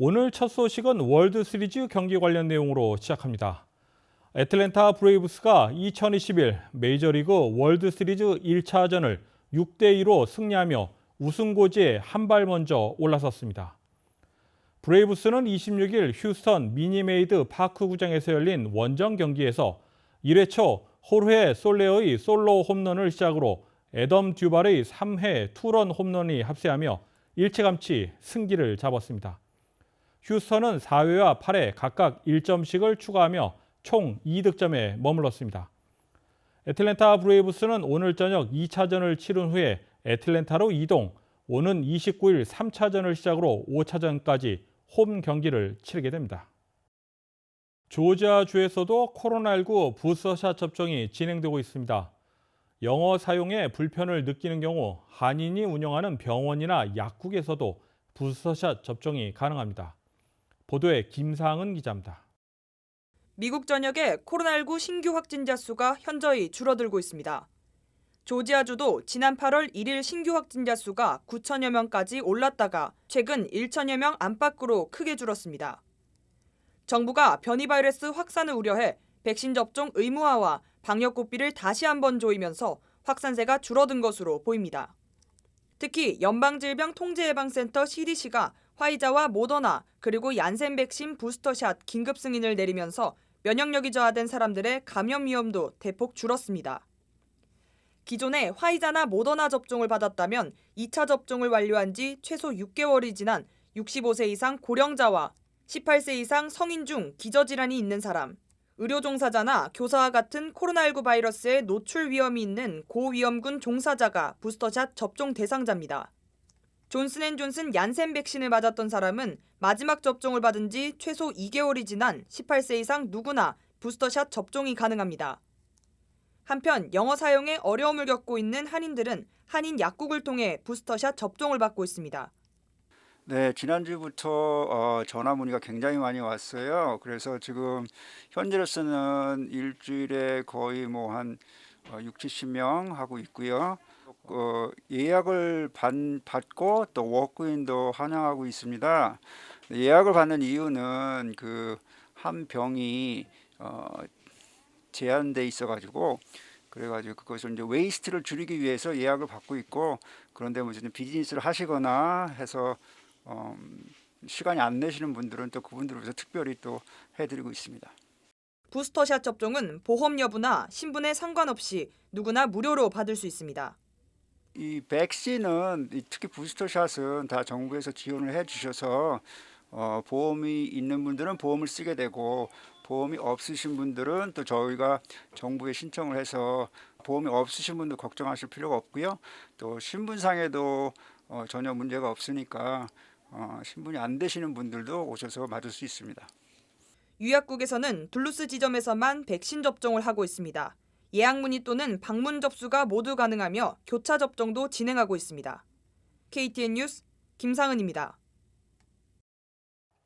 오늘 첫 소식은 월드 시리즈 경기 관련 내용으로 시작합니다. 애틀랜타 브레이브스가 2021 메이저리그 월드 시리즈 1차전을 6대2로 승리하며 우승 고지에 한 발 먼저 올라섰습니다. 브레이브스는 26일 휴스턴 미니메이드 파크 구장에서 열린 원정 경기에서 1회 초 호르헤 솔레의 솔로 홈런을 시작으로 애덤 듀발의 3회 투런 홈런이 합세하며 일찌감치 승기를 잡았습니다. 휴스턴은 4회와 8회 각각 1점씩을 추가하며 총 2득점에 머물렀습니다. 애틀랜타 브레이브스는 오늘 저녁 2차전을 치른 후에 애틀랜타로 이동, 오는 29일 3차전을 시작으로 5차전까지 홈 경기를 치르게 됩니다. 조지아주에서도 코로나19 부스터샷 접종이 진행되고 있습니다. 영어 사용에 불편을 느끼는 경우 한인이 운영하는 병원이나 약국에서도 부스터샷 접종이 가능합니다. 보도에 김상은 기자입니다. 미국 전역의 코로나19 신규 확진자 수가 현저히 줄어들고 있습니다. 조지아주도 지난 8월 1일 신규 확진자 수가 9천여 명까지 올랐다가 최근 1천여 명 안팎으로 크게 줄었습니다. 정부가 변이 바이러스 확산을 우려해 백신 접종 의무화와 방역 고삐를 다시 한번 조이면서 확산세가 줄어든 것으로 보입니다. 특히 연방질병통제예방센터 CDC가 화이자와 모더나 그리고 얀센 백신 부스터샷 긴급 승인을 내리면서 면역력이 저하된 사람들의 감염 위험도 대폭 줄었습니다. 기존에 화이자나 모더나 접종을 받았다면 2차 접종을 완료한 지 최소 6개월이 지난 65세 이상 고령자와 18세 이상 성인 중 기저질환이 있는 사람, 의료 종사자나 교사와 같은 코로나19 바이러스에 노출 위험이 있는 고위험군 종사자가 부스터샷 접종 대상자입니다. 존슨앤존슨 얀센 백신을 맞았던 사람은 마지막 접종을 받은 지 최소 2개월이 지난 18세 이상 누구나 부스터샷 접종이 가능합니다. 한편 영어 사용에 어려움을 겪고 있는 한인들은 한인 약국을 통해 부스터샷 접종을 받고 있습니다. 네, 지난주부터 전화 문의가 굉장히 많이 왔어요. 그래서 지금 현재로서는 일주일에 거의 뭐 한 6, 70명 하고 있고요. 예약을 받고 또 워크인도 환영하고 있습니다. 예약을 받는 이유는 그 한 병이 제한돼 있어가지고 그래가지고 그것을 이제 웨이스트를 줄이기 위해서 예약을 받고 있고, 그런데 무슨 비즈니스를 하시거나 해서 시간이 안 되시는 분들은 또 그분들을 위해서 특별히 또 해드리고 있습니다. 부스터샷 접종은 보험 여부나 신분에 상관없이 누구나 무료로 받을 수 있습니다. 이 백신은 특히 부스터샷은 다 정부에서 지원을 해주셔서 보험이 있는 분들은 보험을 쓰게 되고, 보험이 없으신 분들은 또 저희가 정부에 신청을 해서, 보험이 없으신 분도 걱정하실 필요가 없고요. 또 신분상에도 전혀 문제가 없으니까 신분이 안 되시는 분들도 오셔서 맞을 수 있습니다. 유약국에서는 둘루스 지점에서만 백신 접종을 하고 있습니다. 예약 문의 또는 방문 접수가 모두 가능하며 교차 접종도 진행하고 있습니다. KTN 뉴스 김상은입니다.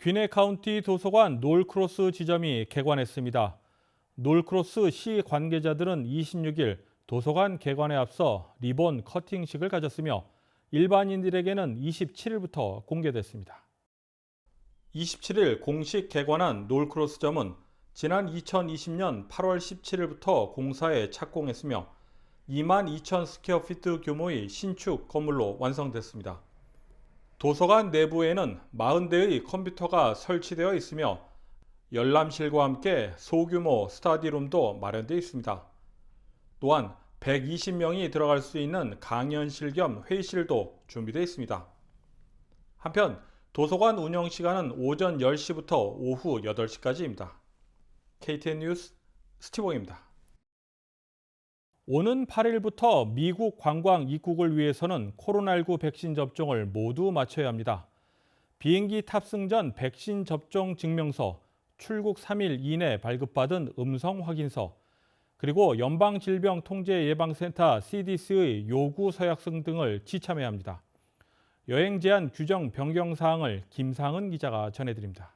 귀네 카운티 도서관 놀크로스 지점이 개관했습니다. 놀크로스 시 관계자들은 26일 도서관 개관에 앞서 리본 커팅식을 가졌으며 일반인들에게는 27일부터 공개됐습니다. 27일 공식 개관한 놀크로스점은 지난 2020년 8월 17일부터 공사에 착공했으며 22,000 스퀘어피트 규모의 신축 건물로 완성됐습니다. 도서관 내부에는 40대의 컴퓨터가 설치되어 있으며 열람실과 함께 소규모 스터디룸도 마련되어 있습니다. 또한 120명이 들어갈 수 있는 강연실 겸 회의실도 준비되어 있습니다. 한편 도서관 운영 시간은 오전 10시부터 오후 8시까지입니다. KTN 뉴스 스티봉입니다. 오는 8일부터 미국 관광 입국을 위해서는 코로나19 백신 접종을 모두 마쳐야 합니다. 비행기 탑승 전 백신 접종 증명서, 출국 3일 이내 발급받은 음성 확인서, 그리고 연방질병통제예방센터 CDC의 요구 서약서 등을 지참해야 합니다. 여행 제한 규정 변경 사항을 김상은 기자가 전해드립니다.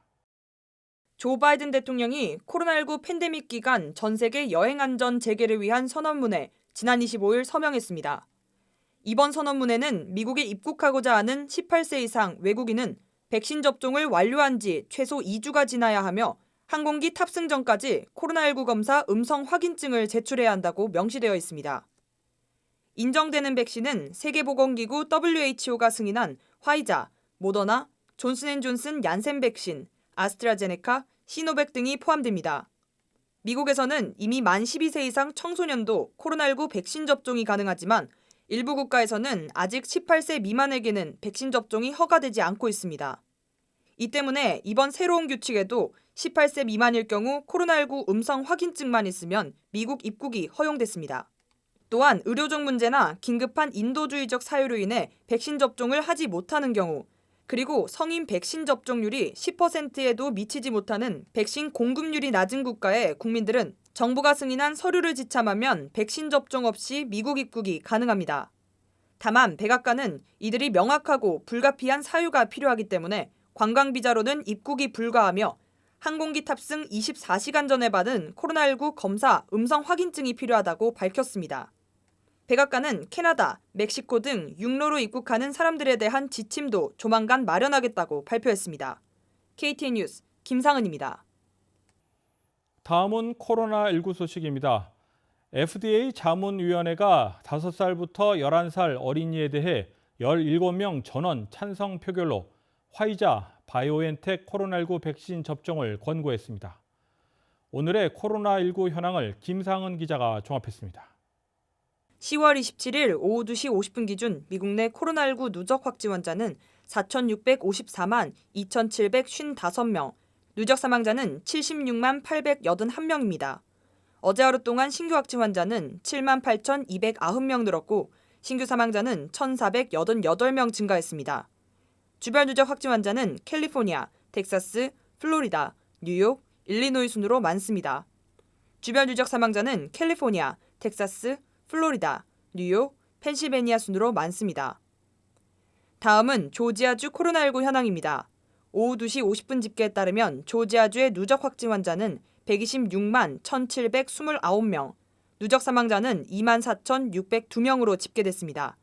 조 바이든 대통령이 코로나19 팬데믹 기간 전 세계 여행 안전 재개를 위한 선언문에 지난 25일 서명했습니다. 이번 선언문에는 미국에 입국하고자 하는 18세 이상 외국인은 백신 접종을 완료한 지 최소 2주가 지나야 하며 항공기 탑승 전까지 코로나19 검사 음성 확인증을 제출해야 한다고 명시되어 있습니다. 인정되는 백신은 세계보건기구 WHO가 승인한 화이자, 모더나, 존슨앤존슨 얀센 백신, 아스트라제네카, 시노백 등이 포함됩니다. 미국에서는 이미 만 12세 이상 청소년도 코로나19 백신 접종이 가능하지만 일부 국가에서는 아직 18세 미만에게는 백신 접종이 허가되지 않고 있습니다. 이 때문에 이번 새로운 규칙에도 18세 미만일 경우 코로나19 음성 확인증만 있으면 미국 입국이 허용됐습니다. 또한 의료적 문제나 긴급한 인도주의적 사유로 인해 백신 접종을 하지 못하는 경우, 그리고 성인 백신 접종률이 10%에도 미치지 못하는 백신 공급률이 낮은 국가의 국민들은 정부가 승인한 서류를 지참하면 백신 접종 없이 미국 입국이 가능합니다. 다만 백악관은 이들이 명확하고 불가피한 사유가 필요하기 때문에 관광비자로는 입국이 불가하며 항공기 탑승 24시간 전에 받은 코로나19 검사 음성 확인증이 필요하다고 밝혔습니다. 백악관은 캐나다, 멕시코 등 육로로 입국하는 사람들에 대한 지침도 조만간 마련하겠다고 발표했습니다. KTN 뉴스 김상은입니다. 다음은 코로나19 소식입니다. FDA 자문위원회가 5살부터 11살 어린이에 대해 17명 전원 찬성 표결로 화이자, 바이오엔텍 코로나19 백신 접종을 권고했습니다. 오늘의 코로나19 현황을 김상은 기자가 종합했습니다. 10월 27일 오후 2시 50분 기준 미국 내 코로나19 누적 확진 환자는 4,654만 2,755명, 누적 사망자는 76만 881명입니다. 어제 하루 동안 신규 확진 환자는 7만 8,290명 늘었고 신규 사망자는 1,488명 증가했습니다. 주별 누적 확진 환자는 캘리포니아, 텍사스, 플로리다, 뉴욕, 일리노이 순으로 많습니다. 주별 누적 사망자는 캘리포니아, 텍사스, 플로리다, 뉴욕, 펜실베니아 순으로 많습니다. 다음은 조지아주 코로나19 현황입니다. 오후 2시 50분 집계에 따르면 조지아주의 누적 확진 환자는 126만 1,729명, 누적 사망자는 2만 4,602명으로 집계됐습니다.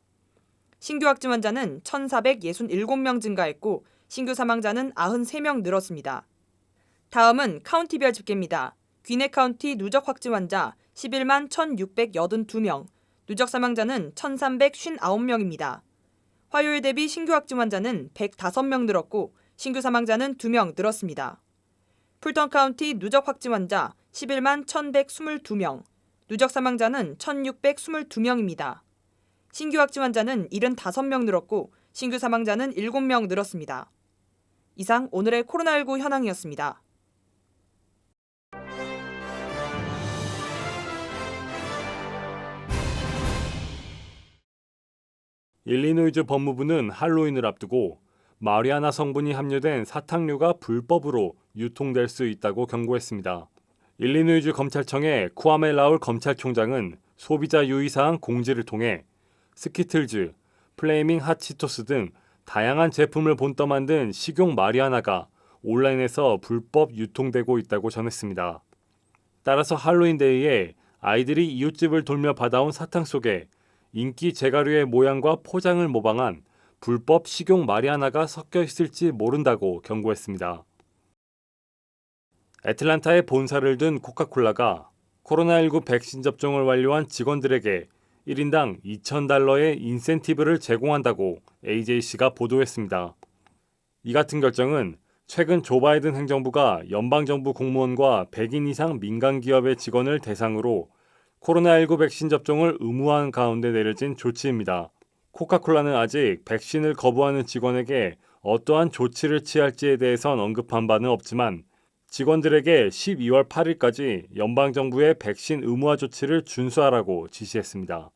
신규 확진 환자는 1,467명 증가했고 신규 사망자는 93명 늘었습니다. 다음은 카운티별 집계입니다. 귀네 카운티 누적 확진 환자 11만 1,682명, 누적 사망자는 1,359명입니다. 화요일 대비 신규 확진 환자는 105명 늘었고 신규 사망자는 2명 늘었습니다. 풀턴 카운티 누적 확진 환자 11만 1,122명, 누적 사망자는 1,622명입니다. 신규 확진 환자는 75명 늘었고 신규 사망자는 7명 늘었습니다. 이상 오늘의 코로나19 현황이었습니다. 일리노이주 법무부는 할로윈을 앞두고 마리아나 성분이 함유된 사탕류가 불법으로 유통될 수 있다고 경고했습니다. 일리노이주 검찰청의 쿠아메 라울 검찰총장은 소비자 유의사항 공지를 통해 스키틀즈, 플레이밍 핫치토스 등 다양한 제품을 본떠 만든 식용 마리아나가 온라인에서 불법 유통되고 있다고 전했습니다. 따라서 할로윈데이에 아이들이 이웃집을 돌며 받아온 사탕 속에 인기 제가류의 모양과 포장을 모방한 불법 식용 마리아나가 섞여 있을지 모른다고 경고했습니다. 애틀랜타에 본사를 둔 코카콜라가 코로나19 백신 접종을 완료한 직원들에게 1인당 $2,000의 인센티브를 제공한다고 AJC가 보도했습니다. 이 같은 결정은 최근 조 바이든 행정부가 연방정부 공무원과 100인 이상 민간 기업의 직원을 대상으로 코로나19 백신 접종을 의무화한 가운데 내려진 조치입니다. 코카콜라는 아직 백신을 거부하는 직원에게 어떠한 조치를 취할지에 대해선 언급한 바는 없지만 직원들에게 12월 8일까지 연방정부의 백신 의무화 조치를 준수하라고 지시했습니다.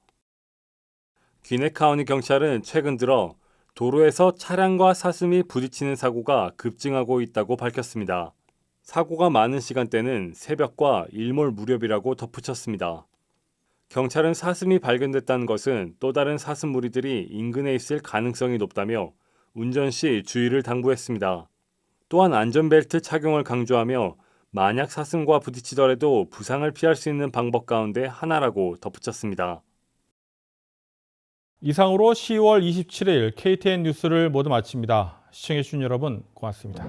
귀네 카운티 경찰은 최근 들어 도로에서 차량과 사슴이 부딪히는 사고가 급증하고 있다고 밝혔습니다. 사고가 많은 시간대는 새벽과 일몰 무렵이라고 덧붙였습니다. 경찰은 사슴이 발견됐다는 것은 또 다른 사슴 무리들이 인근에 있을 가능성이 높다며 운전 시 주의를 당부했습니다. 또한 안전벨트 착용을 강조하며 만약 사슴과 부딪히더라도 부상을 피할 수 있는 방법 가운데 하나라고 덧붙였습니다. 이상으로 10월 27일 KTN 뉴스를 모두 마칩니다. 시청해주신 여러분 고맙습니다.